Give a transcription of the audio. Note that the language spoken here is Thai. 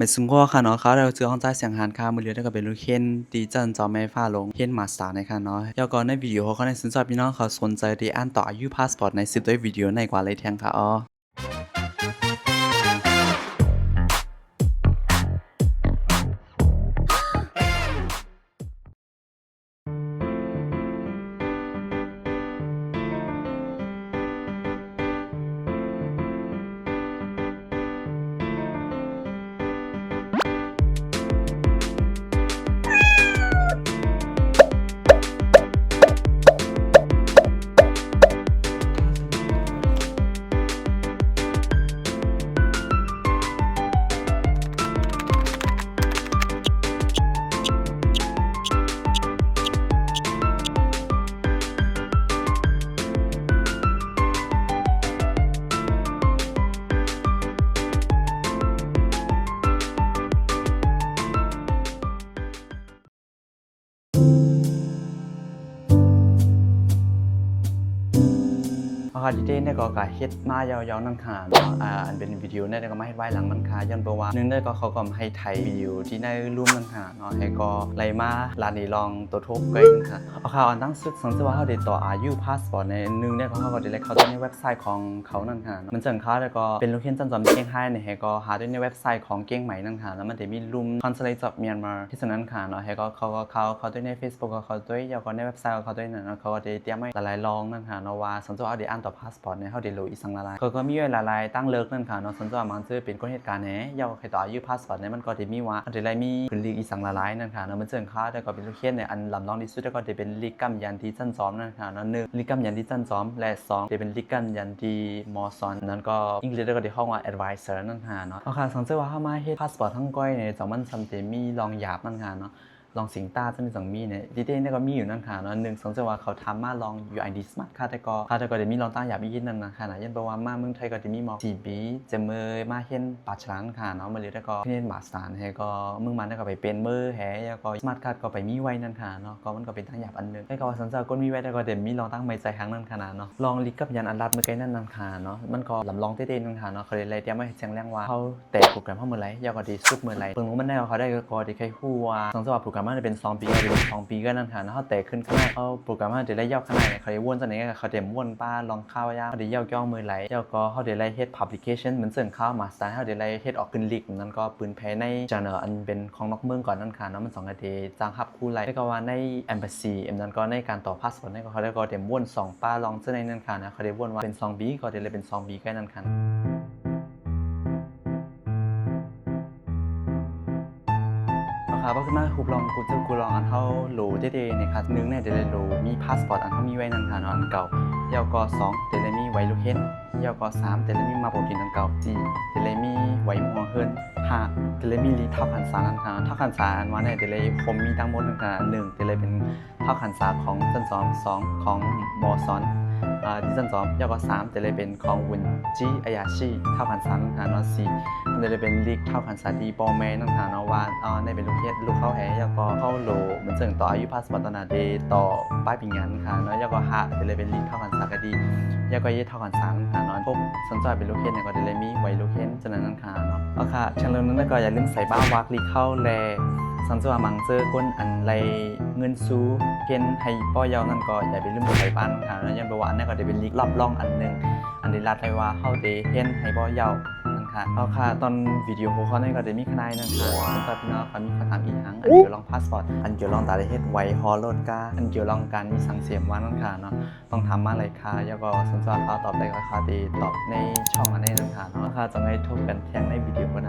ไม่ซึงก็ค่ะเนาะเขาเราเจอห้องใต้เสียงหานค่ะมือเรียนได้ก็เป็นลูกเคนดีจันจอแม่ฟ้าลงเคนมาสตาร์ในค่ะเนาะแล้วก็ในวิดีโอเขาในสนใจพี่น้องเขาสนใจดีอ่านต่ออายุพาสปอร์ตใน10ด้วยวิดีโอในกว่าเลยแทงค่ะอ๋อที่ได้เนี่ยก็กะเฮ็ดมายาวๆนั่นค่ะเนาะอันเป็นวิดีโอเนี่ยก็มาเฮ็ดไว้หลังมันค่ะย้อนเพราะว่านึงเนี่ยก็เขาก็ให้ไทยวิดีโอที่ในรูปนั่นค่ะเนาะให้ก็ไล่มาลานนี้ลองตัวทบกันนั่นค่ะเอาค่ะอันตั้งสึกสังสิว่าเขาได้ต่ออายุพาสปอร์ตในนึงเนี่ยเขาก็ได้เข้าในเว็บไซต์ของเขานั่นค่ะมันจังค่าแล้วก็เป็นลูกเขียนจันจอมเก่งให้เนี่ยให้ก็หาด้วยในเว็บไซต์ของเก่งใหม่นั่นค่ะแล้วมันจะมีรูป Translate of Myanmar ที่ฉะนั้นค่ะเนาะให้ก็เขาด้วยใน Facebook เขาด้วยแล้วก็ในเว็บไซต์เขาด้วยนั่นเขาก็ได้เตรียมไว้หลายๆลองนั่นค่ะเนาะว่าสังสิว่าเอาได้อ่านต่อพาสปอร์ตเนี่ยเขาได้รู้อีสังละลายก็มีไว้หลายๆตั้งเลิกนั่นค่ะเนาะสังสิว่ามันจะเป็นคนเหตุการณ์เนี่ยยาวให้ต่ออายุพาสปอร์ตเนี่ยมันก็ได้มีว่าได้มีขึ้นลีกอีสังละลายนั่นค่ะเนาะมันจังค่าแต่ก็เป็นลูกเขียนเนี่ยอันลำลองที่สุดก็ได้เป็นลีกกัมยันที่จันซ้อมนั่นค่ะเนาะ1ลีกกัมยันที่จันซ้อมและ2ได้เป็นลีกกัมยันที่มอซอนนั่นก็อังกฤษก็ได้ห้องว่า advisor นั่นค่ะเนาะเอาค่ะสังสิว่าเฮามาเฮ็ดพาสปอร์ตทั้งก้อยเนี่ยจังมันซำเตมีลองหยาบนั่นค่ะเนาะลองสิงตาจะมี2มีเนี่ยดีเด้เนี่ยก็มีอยู่นั่นค่ะเนาะ1 2จังว่าเขาทำมาลอง UID Smart ค่ะแต่ก็ได้มีลองตั้งหยาบอีกนั่นนะค่ะนะยันบ่ว่ามาเมืองไทยก็ได้มีหมอ4ปีจะเมยมาเฮ็ดปาฉลานค่ะเนาะมาเลยแล้วก็เฮ็ดมาสตาร์ให้ก็มึงมันก็ไปเป็นเมอแฮแล้วก็ Smart Card ก็ไปมีไว้นั่นค่ะเนาะก็มันก็เป็นตั้งหยาบอันนึงแล้วก็สันเจ้าก็มีไว้แต่ก็ได้มีลองตั้งไม่ใจครั้งนั้นค่ะเนาะลองลิกกับยันอันรัดเมื่อกี้นั่นค่ะเนาะมันก็ลำลองเต้ๆนั่นค่ะเนาะเขาเลยเตรียมไว้แจ้งแรงว่าเขาแตกโปรแกรมเฮาเมื่อไหร่ยาวก็ดีสุดเมื่อไหร่เพิ่งรู้มันได้เขาได้ก็ได้แค่ฮู้ว่าสังสิว่าโปรแกรมมันเป็น2ปีก็เป็น2ปีก็นั่นค่ะเนาะเขาแตกขึ้นข้างในเขาโปรแกรมมันจะได้ยาวข้างในเขาได้วนจังได๋เขาได้วนป้าลองข้าวยาวเขาได้ยาวย่อมือไหลแล้วก็เขาได้ไล่เฮ็ด publication เหมือนเสิ่นข้าวมาสไตล์เขาได้ไล่เฮ็ดออกขึ้นลีกนั่นก็ปืนแพ้ใน journal อันเป็นของนอกเมืองก่อนนั่นค่ะเนาะมัน2นาทีจ้างฮับคู่ไล่แล้วก็ว่าใน embassy นั้นก็ในการต่อพาสปอร์ตนั่นก็เขาได้ก็ได้วน2ป้าลองจังได๋นั่นค่ะนะเขาได้วนว่าเป็น2ปีก็ได้เลยเป็น2ปีก็นั่นค่ะเพราะมาคุบลองกูลองอันเท่าโหลเด้ๆเนี่ยค่ะ1เนี่ยจะได้โหลมีพาสปอร์ตอันเท่ามีไว้นั่นค่ะเนาะอันเก่ายาวก็2จะได้มีไว้ลูกเห็นยาวก็3จะได้มีมาโปรตีนอันเก่า4จะได้มีไว้มัวเฮิรน5จะได้มีลีเท่าขันษานั่นค่ะเท่าขันษาอันว่าเนี่ยจะได้คมมีทั้งหมดนั่นค่ะ1จะได้เป็นเท่าขันษาของจันซ้อม2ของมอซอนที่จันซ้อมยาวก็3จะได้เป็นของวุนจีอายาชีเท่าขันษานั่นค่ะเนาะ4มันจะได้เป็นลีกเท่าขันษาดีปอแม่นั่นค่ะเนาะว่าในเป็นลูกเฮ็ดลูกเข้าแหยาวก็เข้าโหลเหมือนเจิงต่ออายุพาสปอร์ตนาเดต่อป้ายปิงงานค่ะเนาะยาวก็5จะได้เป็นลีกเท่าขันษาก็ดียาวก็เท่าขันษานั่นค่ะเนาะพวกสนใจเป็นลูกเฮ็ดเนี่ยก็ได้เลยมีไว้ลูกเฮ็ดฉะนั้นนั่นค่ะเนาะเอาค่ะเชิงเรื่องนั้นก็อย่าลืมใส่บ้าวักลีกเข้าแลสังสว่ามังเจอก้นอันไรเงินซูเพียนให้ป้อยาวนั่นก็อย่าไปลืมใส่บ้านค่ะแล้วยันประวัตินั่นก็จะเป็นลีกรับรองอันนึงอันนี้รัดไว้ว่าเฮาได้เพียนให้ป้อยาวนั่นค่ะเอาค่ะตอนวิดีโอเขาเนี่ยก็จะมีขนาดนั่นค่ะสำหรับพี่น้องเขามีคำถามอีกครั้งอันเกี่ยวลองพาสปอร์ตอันเกี่ยวลองตาได้เฮ็ดไว้ฮอลโลดกาอันเกี่ยวลองการมีสังเสียมว่านั่นค่ะเนาะต้องทำมาเลยค่ะแล้วก็สนใจเขาตอบได้ก็ค่ะดีตอบในช่องอันนี้นั่นค่ะเนาะค่ะจะให้ทบกันแทงในวิดีโอนะ